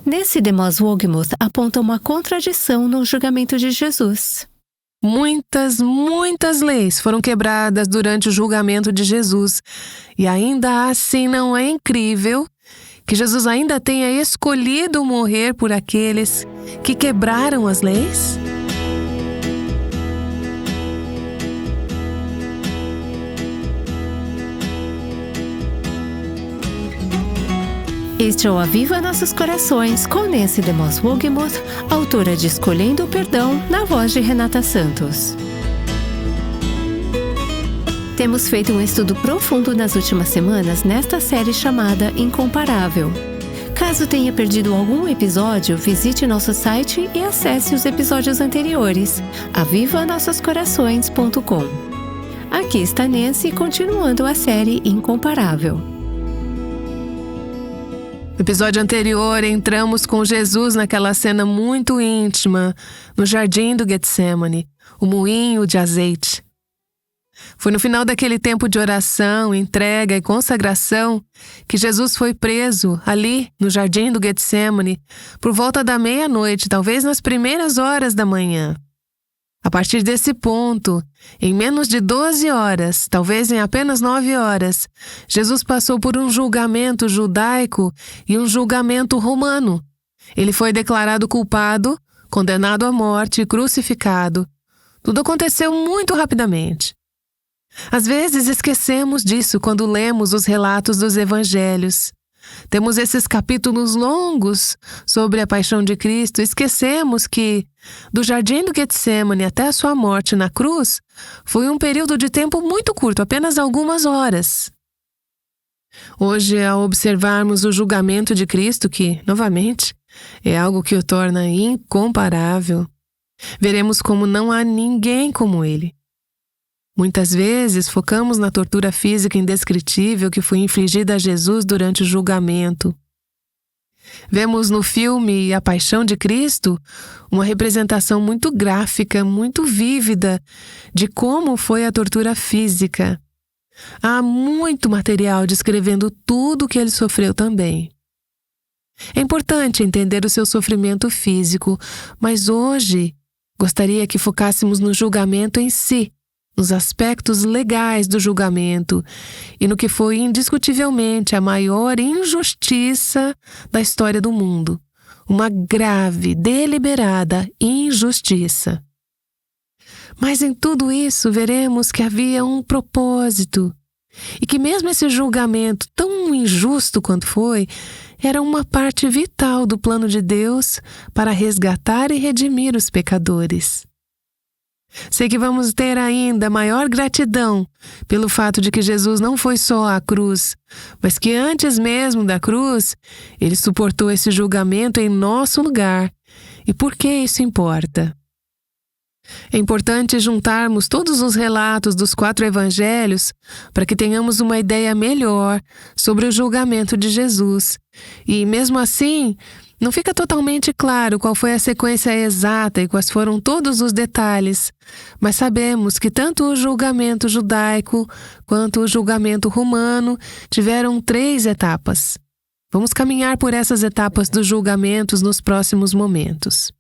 Nesse Demos Wogmuth aponta uma contradição no julgamento de Jesus. Muitas leis foram quebradas durante o julgamento de Jesus. E ainda assim não é incrível que Jesus ainda tenha escolhido morrer por aqueles que quebraram as leis? Este é o Aviva Nossos Corações, com Nancy DeMoss Wogmuth, autora de Escolhendo o Perdão, na voz de Renata Santos. Temos feito um estudo profundo nas últimas semanas nesta série chamada Incomparável. Caso tenha perdido algum episódio, visite nosso site e acesse os episódios anteriores, avivanossoscorações.com. Aqui está Nancy continuando a série Incomparável. No episódio anterior, entramos com Jesus naquela cena muito íntima, no jardim do Getsemane, o moinho de azeite. Foi no final daquele tempo de oração, entrega e consagração que Jesus foi preso ali no jardim do Getsemane por volta da meia-noite, talvez nas primeiras horas da manhã. A partir desse ponto, em menos de 12 horas, talvez em apenas 9 horas, Jesus passou por um julgamento judaico e um julgamento romano. Ele foi declarado culpado, condenado à morte e crucificado. Tudo aconteceu muito rapidamente. Às vezes esquecemos disso quando lemos os relatos dos evangelhos. Temos esses capítulos longos sobre a paixão de Cristo e esquecemos que, do jardim do Getsemane até a sua morte na cruz, foi um período de tempo muito curto, apenas algumas horas. Hoje, ao observarmos o julgamento de Cristo, que, novamente, é algo que o torna incomparável, veremos como não há ninguém como ele. Muitas vezes focamos na tortura física indescritível que foi infligida a Jesus durante o julgamento. Vemos no filme A Paixão de Cristo uma representação muito gráfica, muito vívida de como foi a tortura física. Há muito material descrevendo tudo o que ele sofreu também. É importante entender o seu sofrimento físico, mas hoje gostaria que focássemos no julgamento em si, nos aspectos legais do julgamento e no que foi indiscutivelmente a maior injustiça da história do mundo. Uma grave, deliberada injustiça. Mas em tudo isso veremos que havia um propósito e que mesmo esse julgamento, tão injusto quanto foi, era uma parte vital do plano de Deus para resgatar e redimir os pecadores. Sei que vamos ter ainda maior gratidão pelo fato de que Jesus não foi só à cruz, mas que antes mesmo da cruz, ele suportou esse julgamento em nosso lugar. E por que isso importa? É importante juntarmos todos os relatos dos 4 evangelhos para que tenhamos uma ideia melhor sobre o julgamento de Jesus. E mesmo assim, não fica totalmente claro qual foi a sequência exata e quais foram todos os detalhes, mas sabemos que tanto o julgamento judaico quanto o julgamento romano tiveram 3 etapas. Vamos caminhar por essas etapas dos julgamentos nos próximos momentos.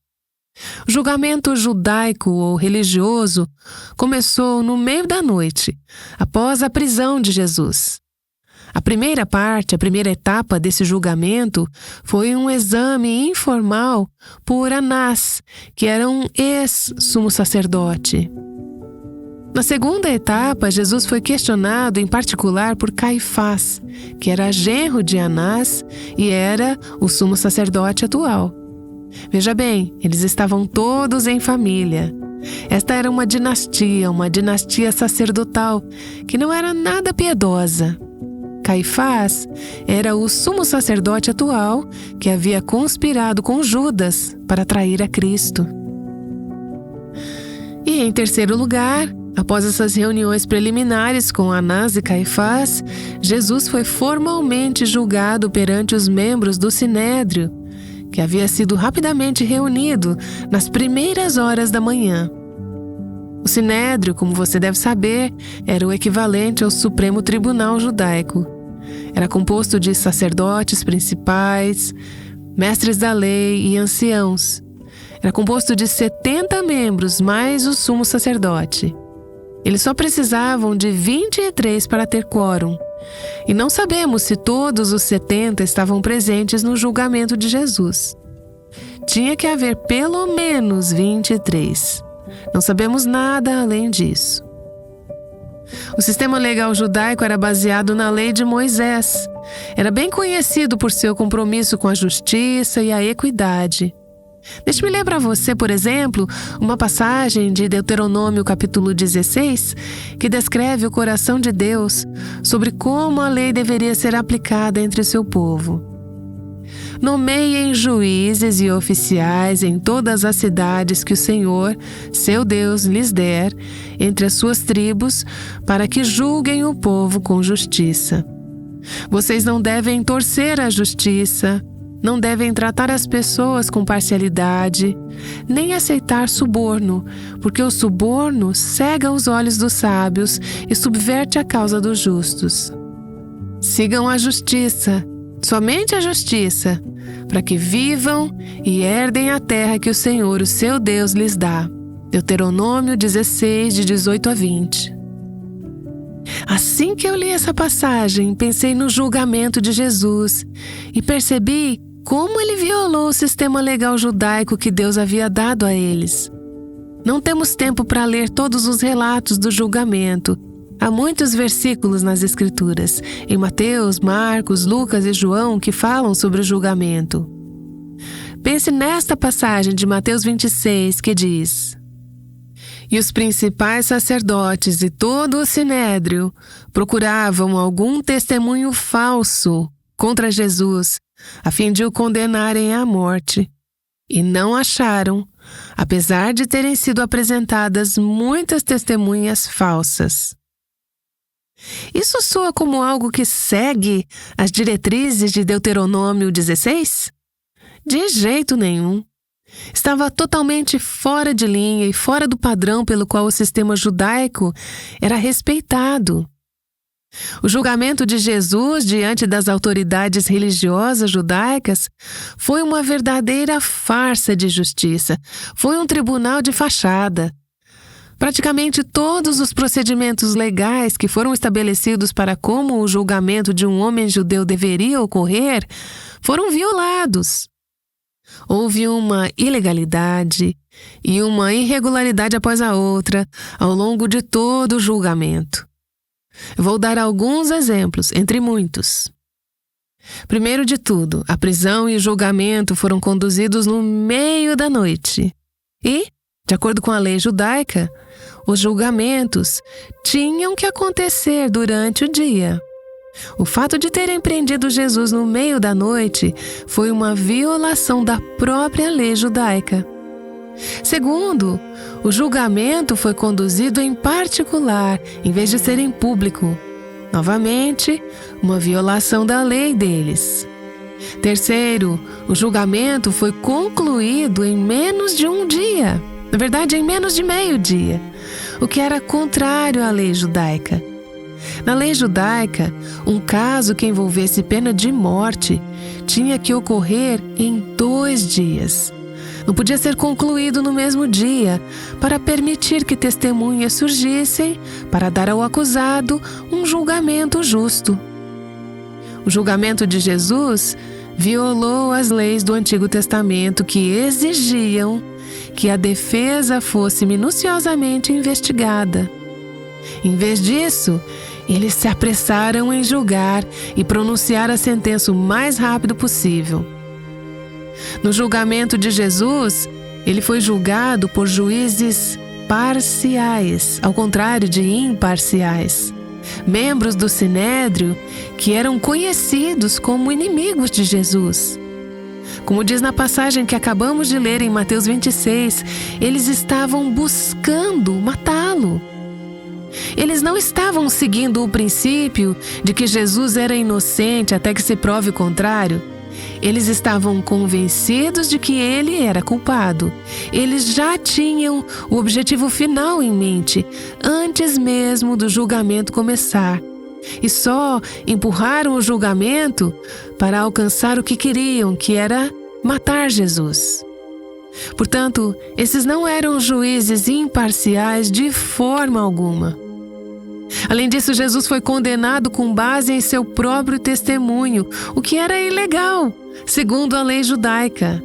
O julgamento judaico ou religioso começou no meio da noite, após a prisão de Jesus. A primeira parte, a primeira etapa desse julgamento foi um exame informal por Anás, que era um ex-sumo sacerdote. Na segunda etapa, Jesus foi questionado em particular por Caifás, que era genro de Anás e era o sumo sacerdote atual. Veja bem, eles estavam todos em família. Esta era uma dinastia sacerdotal, que não era nada piedosa. Caifás era o sumo sacerdote atual que havia conspirado com Judas para trair a Cristo. E em terceiro lugar, após essas reuniões preliminares com Anás e Caifás, Jesus foi formalmente julgado perante os membros do Sinédrio, que havia sido rapidamente reunido nas primeiras horas da manhã. O Sinédrio, como você deve saber, era o equivalente ao Supremo Tribunal Judaico. Era composto de sacerdotes principais, mestres da lei e anciãos. Era composto de 70 membros, mais o sumo sacerdote. Eles só precisavam de 23 para ter quórum. E não sabemos se todos os 70 estavam presentes no julgamento de Jesus. Tinha que haver pelo menos 23. Não sabemos nada além disso. O sistema legal judaico era baseado na lei de Moisés. Era bem conhecido por seu compromisso com a justiça e a equidade. Deixe-me ler para você, por exemplo, uma passagem de Deuteronômio capítulo 16, que descreve o coração de Deus sobre como a lei deveria ser aplicada entre o seu povo. Nomeiem juízes e oficiais em todas as cidades que o Senhor, seu Deus, lhes der, entre as suas tribos, para que julguem o povo com justiça. Vocês não devem torcer a justiça, não devem tratar as pessoas com parcialidade, nem aceitar suborno, porque o suborno cega os olhos dos sábios e subverte a causa dos justos. Sigam a justiça, somente a justiça, para que vivam e herdem a terra que o Senhor, o seu Deus, lhes dá. Deuteronômio 16, de 18 a 20. Assim que eu li essa passagem, pensei no julgamento de Jesus e percebi como ele violou o sistema legal judaico que Deus havia dado a eles. Não temos tempo para ler todos os relatos do julgamento. Há muitos versículos nas Escrituras, em Mateus, Marcos, Lucas e João, que falam sobre o julgamento. Pense nesta passagem de Mateus 26, que diz: E os principais sacerdotes e todo o sinédrio procuravam algum testemunho falso contra Jesus, a fim de o condenarem à morte. E não acharam, apesar de terem sido apresentadas muitas testemunhas falsas. Isso soa como algo que segue as diretrizes de Deuteronômio 16? De jeito nenhum. Estava totalmente fora de linha e fora do padrão pelo qual o sistema judaico era respeitado. O julgamento de Jesus diante das autoridades religiosas judaicas foi uma verdadeira farsa de justiça. Foi um tribunal de fachada. Praticamente todos os procedimentos legais que foram estabelecidos para como o julgamento de um homem judeu deveria ocorrer foram violados. Houve uma ilegalidade e uma irregularidade após a outra ao longo de todo o julgamento. Vou dar alguns exemplos, entre muitos. Primeiro de tudo, a prisão e o julgamento foram conduzidos no meio da noite. E, de acordo com a lei judaica, os julgamentos tinham que acontecer durante o dia. O fato de terem prendido Jesus no meio da noite foi uma violação da própria lei judaica. Segundo, o julgamento foi conduzido em particular, em vez de ser em público. Novamente, uma violação da lei deles. Terceiro, o julgamento foi concluído em menos de um dia. Na verdade, em menos de meio-dia, o que era contrário à lei judaica. Na lei judaica, um caso que envolvesse pena de morte tinha que ocorrer em 2 dias. Não podia ser concluído no mesmo dia, para permitir que testemunhas surgissem para dar ao acusado um julgamento justo. O julgamento de Jesus violou as leis do Antigo Testamento que exigiam que a defesa fosse minuciosamente investigada. Em vez disso, eles se apressaram em julgar e pronunciar a sentença o mais rápido possível. No julgamento de Jesus, ele foi julgado por juízes parciais, ao contrário de imparciais. Membros do Sinédrio que eram conhecidos como inimigos de Jesus. Como diz na passagem que acabamos de ler em Mateus 26, eles estavam buscando matá-lo. Eles não estavam seguindo o princípio de que Jesus era inocente até que se prove o contrário. Eles estavam convencidos de que ele era culpado. Eles já tinham o objetivo final em mente, antes mesmo do julgamento começar. E só empurraram o julgamento para alcançar o que queriam, que era matar Jesus. Portanto, esses não eram juízes imparciais de forma alguma. Além disso, Jesus foi condenado com base em seu próprio testemunho, o que era ilegal, segundo a lei judaica.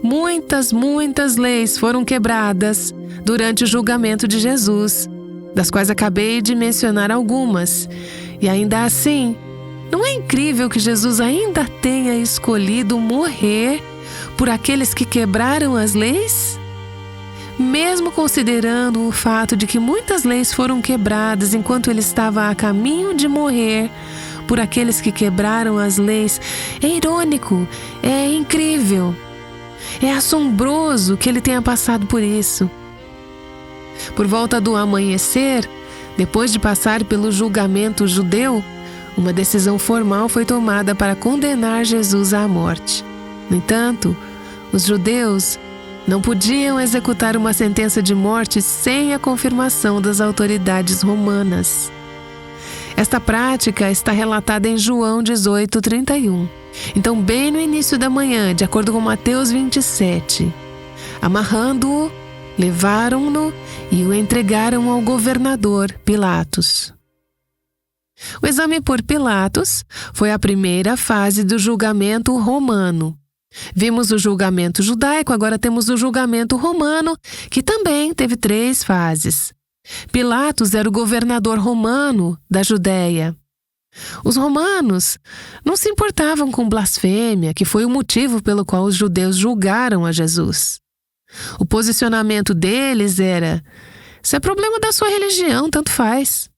Muitas leis foram quebradas durante o julgamento de Jesus, das quais acabei de mencionar algumas. E ainda assim, não é incrível que Jesus ainda tenha escolhido morrer por aqueles que quebraram as leis? Mesmo considerando o fato de que muitas leis foram quebradas enquanto ele estava a caminho de morrer por aqueles que quebraram as leis, é irônico, é incrível, é assombroso que ele tenha passado por isso. Por volta do amanhecer, depois de passar pelo julgamento judeu, uma decisão formal foi tomada para condenar Jesus à morte. No entanto, os judeus não podiam executar uma sentença de morte sem a confirmação das autoridades romanas. Esta prática está relatada em João 18:31. Então, bem no início da manhã, de acordo com Mateus 27, amarrando-o, levaram-no e o entregaram ao governador Pilatos. O exame por Pilatos foi a primeira fase do julgamento romano. Vimos o julgamento judaico, agora temos o julgamento romano, que também teve 3 fases. Pilatos era o governador romano da Judéia. Os romanos não se importavam com blasfêmia, que foi o motivo pelo qual os judeus julgaram a Jesus. O posicionamento deles era: isso é problema da sua religião, tanto faz.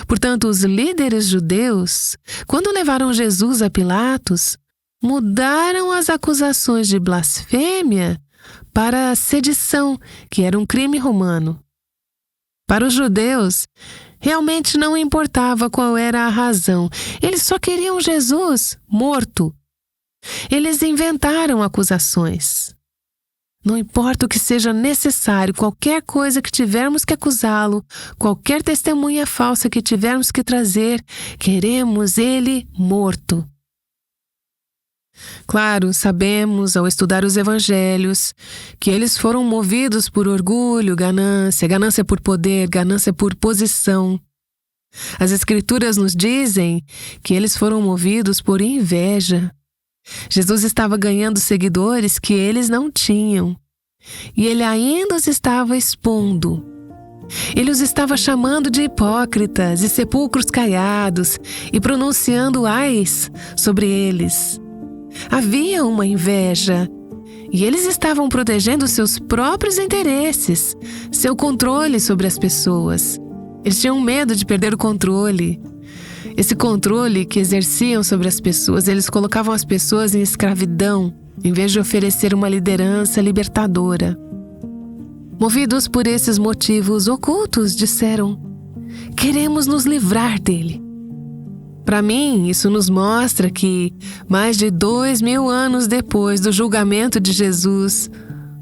Portanto, os líderes judeus, quando levaram Jesus a Pilatos, mudaram as acusações de blasfêmia para sedição, que era um crime romano. Para os judeus, realmente não importava qual era a razão, eles só queriam Jesus morto. Eles inventaram acusações. Não importa o que seja necessário, qualquer coisa que tivermos que acusá-lo, qualquer testemunha falsa que tivermos que trazer, queremos ele morto. Claro, sabemos, ao estudar os evangelhos, que eles foram movidos por orgulho, ganância por poder, ganância por posição. As Escrituras nos dizem que eles foram movidos por inveja. Jesus estava ganhando seguidores que eles não tinham. E ele ainda os estava expondo. Ele os estava chamando de hipócritas e sepulcros caiados e pronunciando ais sobre eles. Havia uma inveja, e eles estavam protegendo seus próprios interesses, seu controle sobre as pessoas. Eles tinham medo de perder o controle. Esse controle que exerciam sobre as pessoas, eles colocavam as pessoas em escravidão, em vez de oferecer uma liderança libertadora. Movidos por esses motivos ocultos, disseram: queremos nos livrar dele. Para mim, isso nos mostra que, mais de 2000 anos depois do julgamento de Jesus,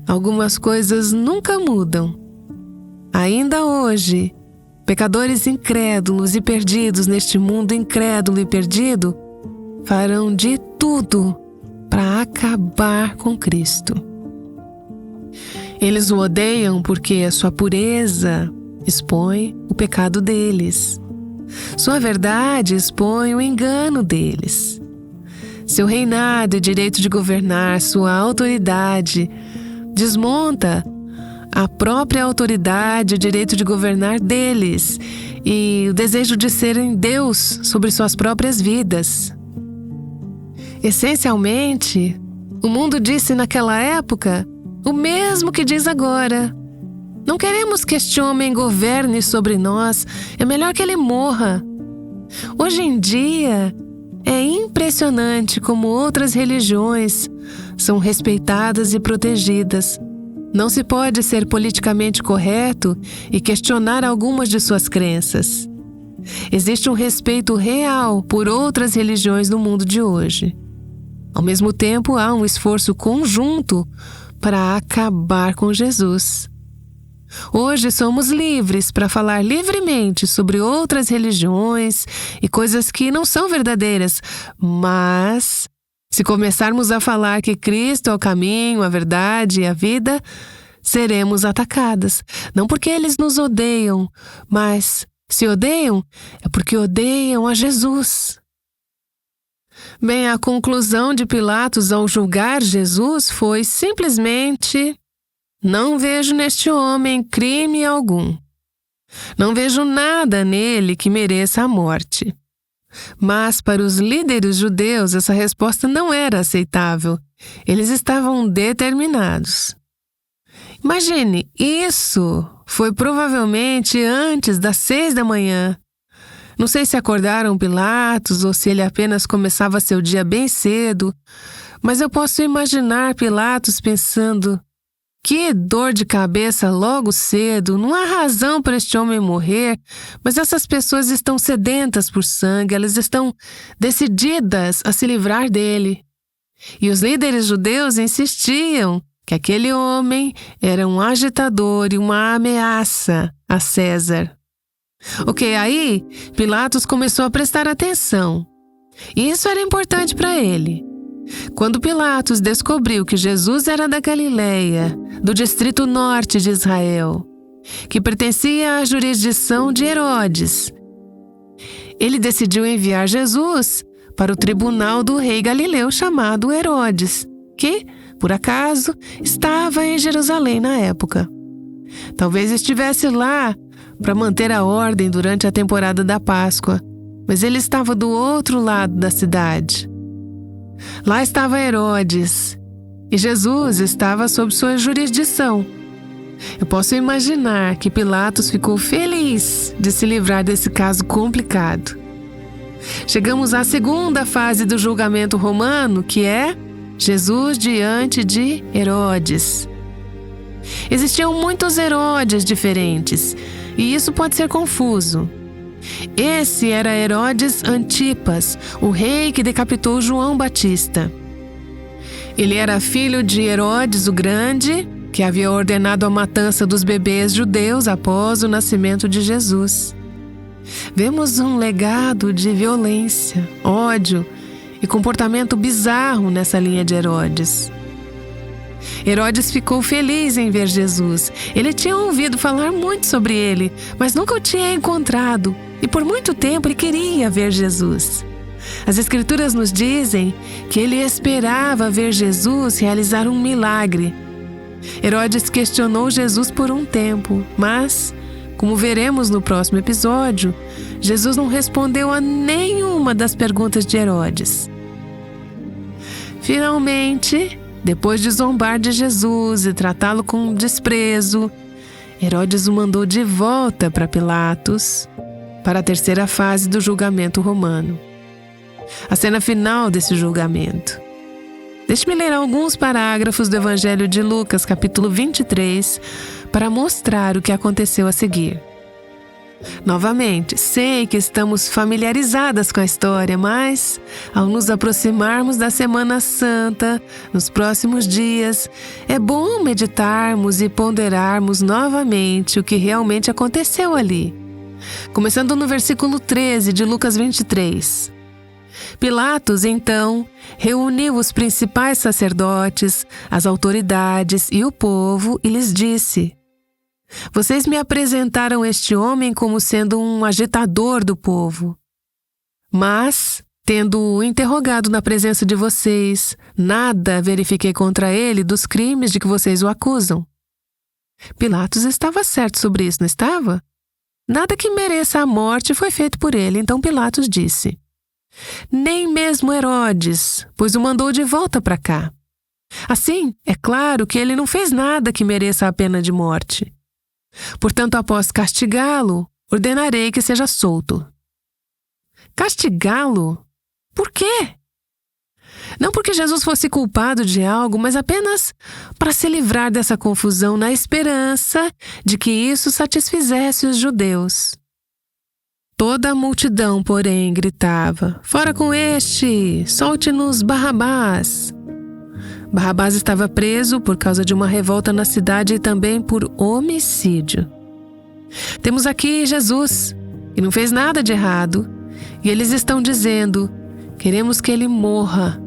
algumas coisas nunca mudam. Ainda hoje, pecadores incrédulos e perdidos neste mundo incrédulo e perdido farão de tudo para acabar com Cristo. Eles o odeiam porque a sua pureza expõe o pecado deles. Sua verdade expõe o engano deles. Seu reinado e direito de governar, sua autoridade, desmonta a própria autoridade e direito de governar deles e o desejo de serem Deus sobre suas próprias vidas. Essencialmente, o mundo disse naquela época o mesmo que diz agora. Não queremos que este homem governe sobre nós, é melhor que ele morra. Hoje em dia, é impressionante como outras religiões são respeitadas e protegidas. Não se pode ser politicamente correto e questionar algumas de suas crenças. Existe um respeito real por outras religiões no mundo de hoje. Ao mesmo tempo, há um esforço conjunto para acabar com Jesus. Hoje somos livres para falar livremente sobre outras religiões e coisas que não são verdadeiras, mas Se começarmos a falar que Cristo é o caminho, a verdade e a vida, seremos atacadas. Não porque eles nos odeiam, mas se odeiam, é porque odeiam a Jesus. Bem, a conclusão de Pilatos ao julgar Jesus foi simplesmente: não vejo neste homem crime algum. Não vejo nada nele que mereça a morte. Mas para os líderes judeus essa resposta não era aceitável. Eles estavam determinados. Imagine, isso foi provavelmente antes das 6 da manhã. Não sei se acordaram Pilatos ou se ele apenas começava seu dia bem cedo, mas eu posso imaginar Pilatos pensando: que dor de cabeça logo cedo, não há razão para este homem morrer, mas essas pessoas estão sedentas por sangue, elas estão decididas a se livrar dele. E os líderes judeus insistiam que aquele homem era um agitador e uma ameaça a César. Ok, aí Pilatos começou a prestar atenção. E isso era importante para ele. Quando Pilatos descobriu que Jesus era da Galileia, do distrito norte de Israel, que pertencia à jurisdição de Herodes, ele decidiu enviar Jesus para o tribunal do rei galileu chamado Herodes, que, por acaso, estava em Jerusalém na época. Talvez estivesse lá para manter a ordem durante a temporada da Páscoa, mas ele estava do outro lado da cidade. Lá estava Herodes, e Jesus estava sob sua jurisdição. Eu posso imaginar que Pilatos ficou feliz de se livrar desse caso complicado. Chegamos à segunda fase do julgamento romano, que é Jesus diante de Herodes. Existiam muitos Herodes diferentes, e isso pode ser confuso. Esse era Herodes Antipas, o rei que decapitou João Batista. Ele era filho de Herodes o Grande, que havia ordenado a matança dos bebês judeus após o nascimento de Jesus. Vemos um legado de violência, ódio e comportamento bizarro nessa linha de Herodes. Herodes ficou feliz em ver Jesus. Ele tinha ouvido falar muito sobre ele, mas nunca o tinha encontrado. E por muito tempo ele queria ver Jesus. As Escrituras nos dizem que ele esperava ver Jesus realizar um milagre. Herodes questionou Jesus por um tempo, mas, como veremos no próximo episódio, Jesus não respondeu a nenhuma das perguntas de Herodes. Finalmente, depois de zombar de Jesus e tratá-lo com desprezo, Herodes o mandou de volta para Pilatos, para a terceira fase do julgamento romano. A cena final desse julgamento. Deixe-me ler alguns parágrafos do Evangelho de Lucas, capítulo 23, para mostrar o que aconteceu a seguir. Novamente, sei que estamos familiarizadas com a história, mas, ao nos aproximarmos da Semana Santa, nos próximos dias, é bom meditarmos e ponderarmos novamente o que realmente aconteceu ali. Começando no versículo 13 de Lucas 23. Pilatos, então, reuniu os principais sacerdotes, as autoridades e o povo e lhes disse: vocês me apresentaram este homem como sendo um agitador do povo. Mas, tendo-o interrogado na presença de vocês, nada verifiquei contra ele dos crimes de que vocês o acusam. Pilatos estava certo sobre isso, não estava? Nada que mereça a morte foi feito por ele, então Pilatos disse: nem mesmo Herodes, pois o mandou de volta para cá. Assim, é claro que ele não fez nada que mereça a pena de morte. Portanto, após castigá-lo, ordenarei que seja solto. Castigá-lo? Por quê? Não porque Jesus fosse culpado de algo, mas apenas para se livrar dessa confusão na esperança de que isso satisfizesse os judeus. Toda a multidão, porém, gritava: fora com este! Solte-nos Barrabás! Barrabás estava preso por causa de uma revolta na cidade e também por homicídio. Temos aqui Jesus, que não fez nada de errado, e eles estão dizendo: queremos que ele morra.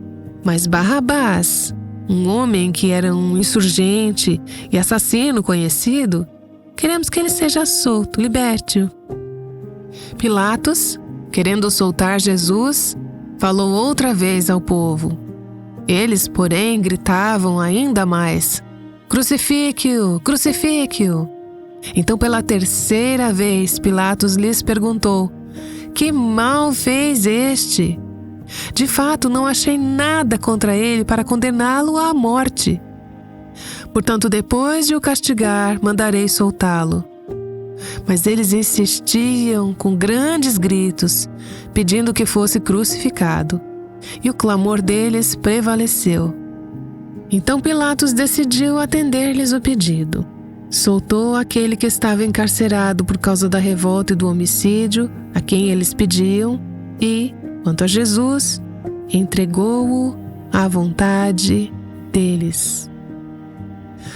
Mas Barrabás, um homem que era um insurgente e assassino conhecido, queremos que ele seja solto, liberte-o. Pilatos, querendo soltar Jesus, falou outra vez ao povo. Eles, porém, gritavam ainda mais: crucifique-o, crucifique-o. Então, pela terceira vez, Pilatos lhes perguntou: que mal fez este? De fato, não achei nada contra ele para condená-lo à morte. Portanto, depois de o castigar, mandarei soltá-lo. Mas eles insistiam com grandes gritos, pedindo que fosse crucificado. E o clamor deles prevaleceu. Então Pilatos decidiu atender-lhes o pedido. Soltou aquele que estava encarcerado por causa da revolta e do homicídio, a quem eles pediam, e, quanto a Jesus, entregou-o à vontade deles.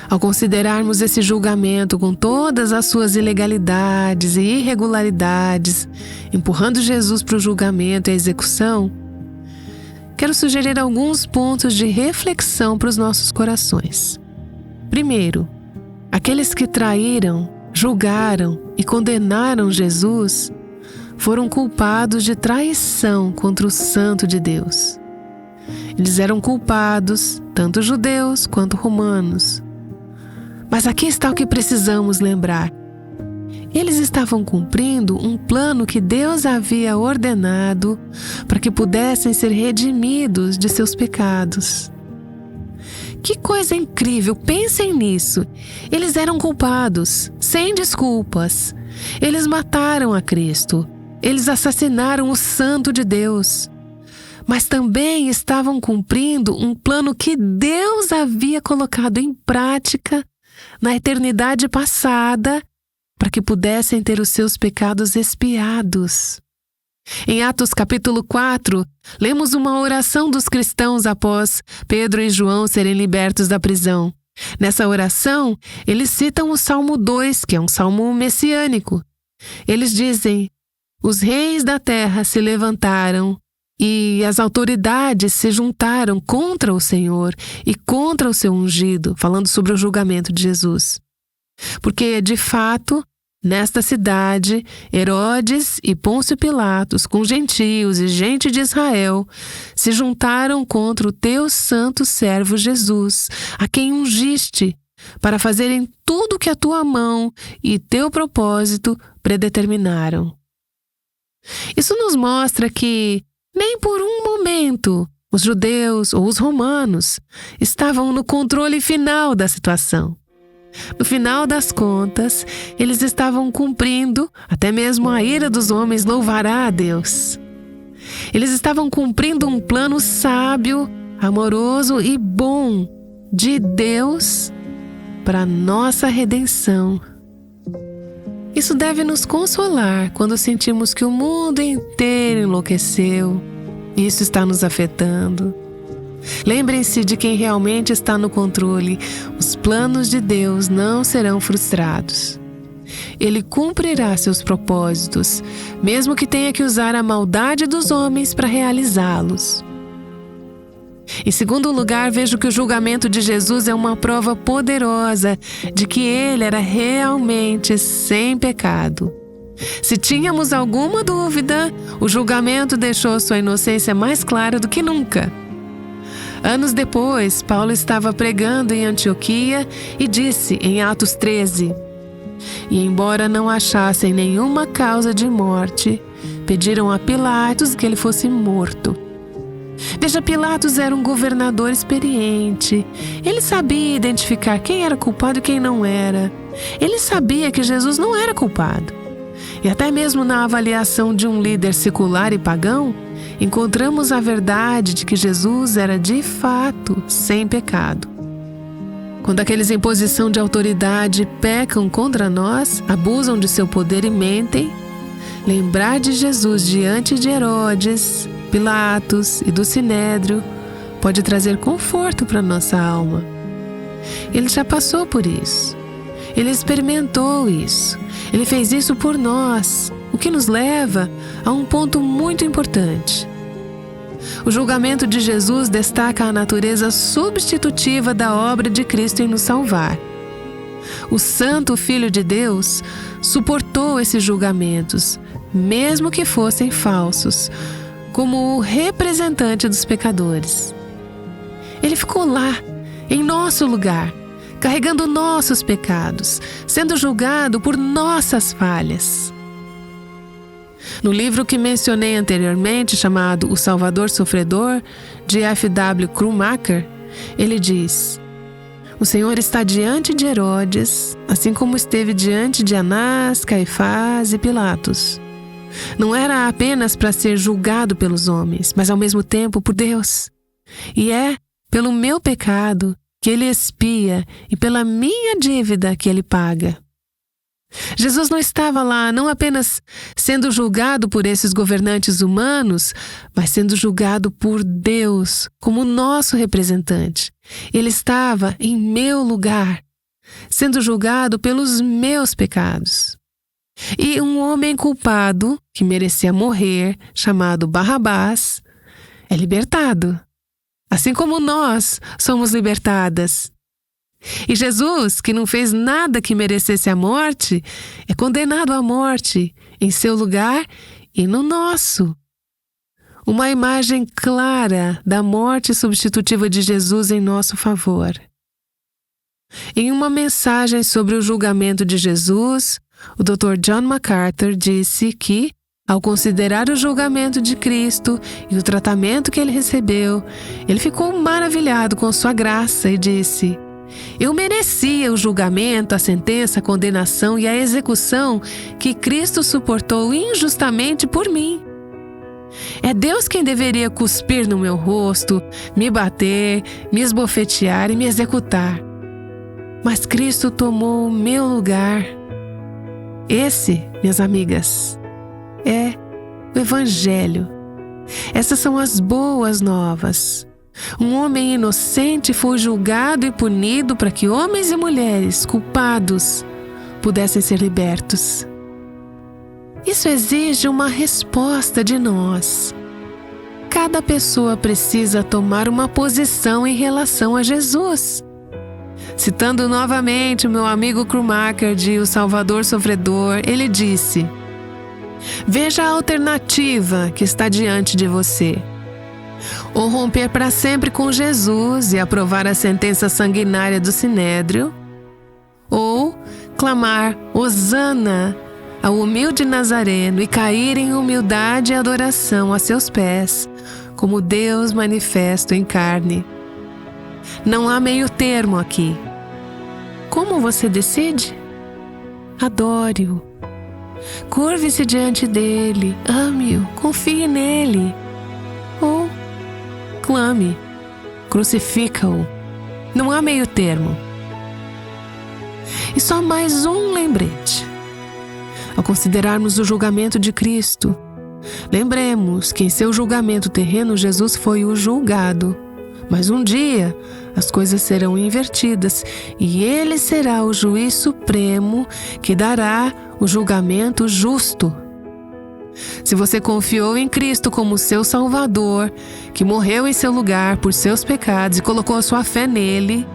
Ao considerarmos esse julgamento com todas as suas ilegalidades e irregularidades, empurrando Jesus para o julgamento e a execução, quero sugerir alguns pontos de reflexão para os nossos corações. Primeiro, aqueles que traíram, julgaram e condenaram Jesus foram culpados de traição contra o Santo de Deus. Eles eram culpados, tanto judeus quanto romanos. Mas aqui está o que precisamos lembrar. Eles estavam cumprindo um plano que Deus havia ordenado para que pudessem ser redimidos de seus pecados. Que coisa incrível! Pensem nisso. Eles eram culpados, sem desculpas. Eles mataram a Cristo. Eles assassinaram o Santo de Deus. Mas também estavam cumprindo um plano que Deus havia colocado em prática na eternidade passada para que pudessem ter os seus pecados expiados. Em Atos capítulo 4, lemos uma oração dos cristãos após Pedro e João serem libertos da prisão. Nessa oração, eles citam o Salmo 2, que é um salmo messiânico. Eles dizem: os reis da terra se levantaram e as autoridades se juntaram contra o Senhor e contra o seu ungido, falando sobre o julgamento de Jesus. Porque, de fato, nesta cidade, Herodes e Pôncio Pilatos, com gentios e gente de Israel, se juntaram contra o teu santo servo Jesus, a quem ungiste, para fazerem tudo o que a tua mão e teu propósito predeterminaram. Isso nos mostra que, nem por um momento, os judeus ou os romanos estavam no controle final da situação. No final das contas, eles estavam cumprindo, até mesmo a ira dos homens louvará a Deus. Eles estavam cumprindo um plano sábio, amoroso e bom de Deus para a nossa redenção. Isso deve nos consolar quando sentimos que o mundo inteiro enlouqueceu e isso está nos afetando. Lembrem-se de quem realmente está no controle. Os planos de Deus não serão frustrados. Ele cumprirá seus propósitos, mesmo que tenha que usar a maldade dos homens para realizá-los. Em segundo lugar, vejo que o julgamento de Jesus é uma prova poderosa de que ele era realmente sem pecado. Se tínhamos alguma dúvida, o julgamento deixou sua inocência mais clara do que nunca. Anos depois, Paulo estava pregando em Antioquia e disse em Atos 13: e embora não achassem nenhuma causa de morte, pediram a Pilatos que ele fosse morto. Veja, Pilatos era um governador experiente. Ele sabia identificar quem era culpado e quem não era. Ele sabia que Jesus não era culpado. E até mesmo na avaliação de um líder secular e pagão, encontramos a verdade de que Jesus era de fato sem pecado. Quando aqueles em posição de autoridade pecam contra nós, abusam de seu poder e mentem, lembrar de Jesus diante de Herodes, Pilatos e do Sinédrio pode trazer conforto para nossa alma. Ele já passou por isso. Ele experimentou isso. Ele fez isso por nós, o que nos leva a um ponto muito importante. O julgamento de Jesus destaca a natureza substitutiva da obra de Cristo em nos salvar. O Santo Filho de Deus suportou esses julgamentos, mesmo que fossem falsos, como o representante dos pecadores. Ele ficou lá, em nosso lugar, carregando nossos pecados, sendo julgado por nossas falhas. No livro que mencionei anteriormente, chamado O Salvador Sofredor, de F.W. Krummacher, ele diz: o Senhor está diante de Herodes, assim como esteve diante de Anás, Caifás e Pilatos. Não era apenas para ser julgado pelos homens, mas ao mesmo tempo por Deus. E é pelo meu pecado que ele expia e pela minha dívida que ele paga. Jesus não estava lá não apenas sendo julgado por esses governantes humanos, mas sendo julgado por Deus como nosso representante. Ele estava em meu lugar, sendo julgado pelos meus pecados. E um homem culpado, que merecia morrer, chamado Barrabás, é libertado, assim como nós somos libertadas. E Jesus, que não fez nada que merecesse a morte, é condenado à morte em seu lugar e no nosso. Uma imagem clara da morte substitutiva de Jesus em nosso favor. Em uma mensagem sobre o julgamento de Jesus, o Dr. John MacArthur disse que, ao considerar o julgamento de Cristo e o tratamento que ele recebeu, ele ficou maravilhado com sua graça e disse: eu merecia o julgamento, a sentença, a condenação e a execução que Cristo suportou injustamente por mim. É Deus quem deveria cuspir no meu rosto, me bater, me esbofetear e me executar. Mas Cristo tomou o meu lugar. Esse, minhas amigas, é o Evangelho. Essas são as boas novas. Um homem inocente foi julgado e punido para que homens e mulheres culpados pudessem ser libertos. Isso exige uma resposta de nós. Cada pessoa precisa tomar uma posição em relação a Jesus. Citando novamente o meu amigo Krummacher de O Salvador Sofredor, ele disse: veja a alternativa que está diante de você. Ou romper para sempre com Jesus e aprovar a sentença sanguinária do Sinédrio, ou clamar Hosana ao humilde Nazareno e cair em humildade e adoração a seus pés, como Deus manifesto em carne. Não há meio termo aqui. Como você decide? Adore-o. Curve-se diante dele, ame-o, confie nele. Ou clame, crucifica-o. Não há meio termo. E só mais um lembrete. Ao considerarmos o julgamento de Cristo, lembremos que em seu julgamento terreno Jesus foi o julgado. Mas um dia as coisas serão invertidas e ele será o juiz supremo que dará o julgamento justo. Se você confiou em Cristo como seu Salvador, que morreu em seu lugar por seus pecados e colocou a sua fé nele,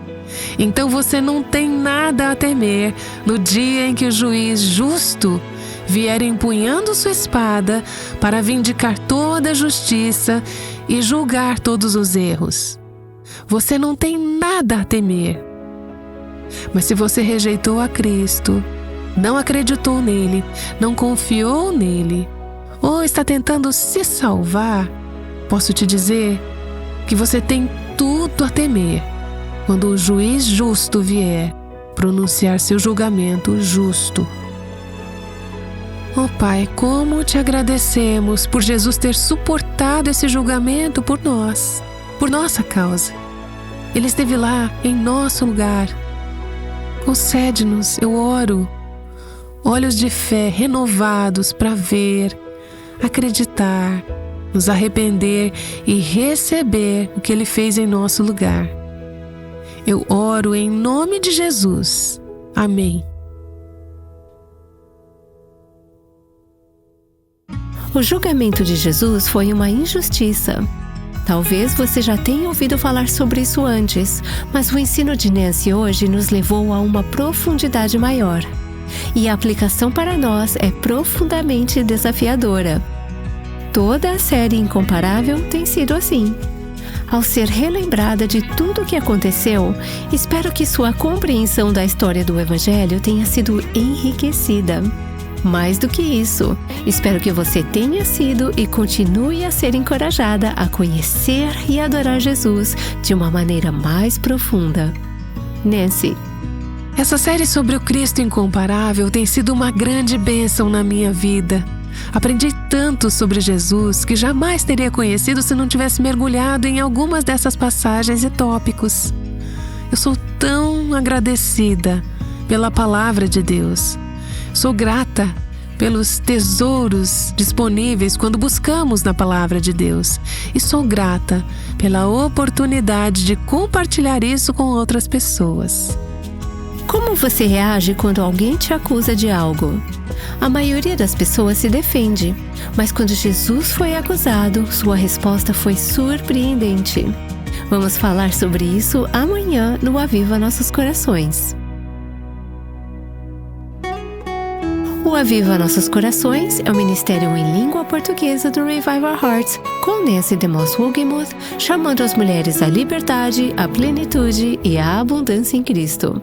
então você não tem nada a temer no dia em que o juiz justo vier empunhando sua espada para vindicar toda a justiça e julgar todos os erros. Você não tem nada a temer. Mas se você rejeitou a Cristo, não acreditou nele, não confiou nele, ou está tentando se salvar, posso te dizer que você tem tudo a temer quando o juiz justo vier pronunciar seu julgamento justo. Oh Pai, como te agradecemos por Jesus ter suportado esse julgamento por nós, por nossa causa. Ele esteve lá em nosso lugar. Concede-nos, eu oro, olhos de fé renovados para ver, acreditar, nos arrepender e receber o que Ele fez em nosso lugar. Eu oro em nome de Jesus. Amém. O julgamento de Jesus foi uma injustiça. Talvez você já tenha ouvido falar sobre isso antes, mas o ensino de Nancy hoje nos levou a uma profundidade maior. E a aplicação para nós é profundamente desafiadora. Toda a série Incomparável tem sido assim. Ao ser relembrada de tudo o que aconteceu, espero que sua compreensão da história do Evangelho tenha sido enriquecida. Mais do que isso, espero que você tenha sido e continue a ser encorajada a conhecer e adorar Jesus de uma maneira mais profunda. Nancy. Essa série sobre o Cristo incomparável tem sido uma grande bênção na minha vida. Aprendi tanto sobre Jesus que jamais teria conhecido se não tivesse mergulhado em algumas dessas passagens e tópicos. Eu sou tão agradecida pela palavra de Deus. Sou grata pelos tesouros disponíveis quando buscamos na palavra de Deus. E sou grata pela oportunidade de compartilhar isso com outras pessoas. Como você reage quando alguém te acusa de algo? A maioria das pessoas se defende, mas quando Jesus foi acusado, sua resposta foi surpreendente. Vamos falar sobre isso amanhã no Aviva Nossos Corações. O Aviva Nossos Corações é o ministério em língua portuguesa do Revive Our Hearts, com Nancy DeMoss Wogemuth, chamando as mulheres à liberdade, à plenitude e à abundância em Cristo.